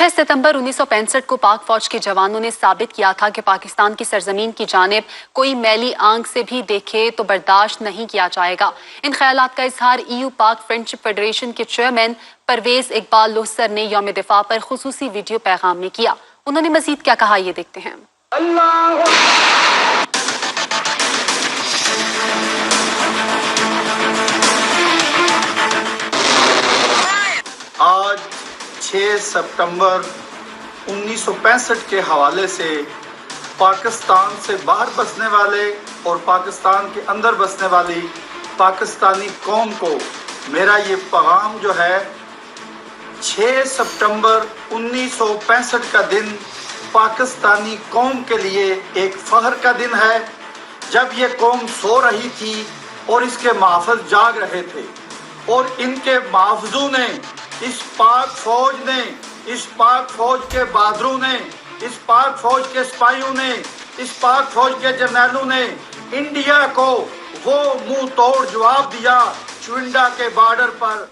6 सितंबर 1965 को पाक फौज के जवानों ने साबित किया था कि पाकिस्तान की सरजमीन की जानिब कोई मैली आंख से भी देखे तो बर्दाश्त नहीं किया जाएगा। इन ख्यालात का इजहार EU पाक फ्रेंडशिप फेडरेशन के चेयरमैन परवेज इकबाल लोहसर ने यौम दिफा पर खुसूसी वीडियो पैगाम में किया। उन्होंने मजीद क्या कहा, ये देखते हैं। आज 6 सितंबर 1965 के हवाले से पाकिस्तान से बाहर बसने वाले और पाकिस्तान के अंदर बसने वाली पाकिस्तानी कौम को मेरा ये पैगाम जो है, 6 सितंबर 1965 का दिन पाकिस्तानी कौम के लिए एक फख्र का दिन है। जब ये कौम सो रही थी और इसके महफ़िज़ जाग रहे थे और इनके महफ़िज़ों ने, इस पाक फौज ने, इस पाक फौज के बहादुरों ने, इस पाक फौज के सिपाहियों ने, इस पाक फौज के जर्नैलों ने इंडिया को वो मुंह तोड़ जवाब दिया चुनिंदा के बॉर्डर पर।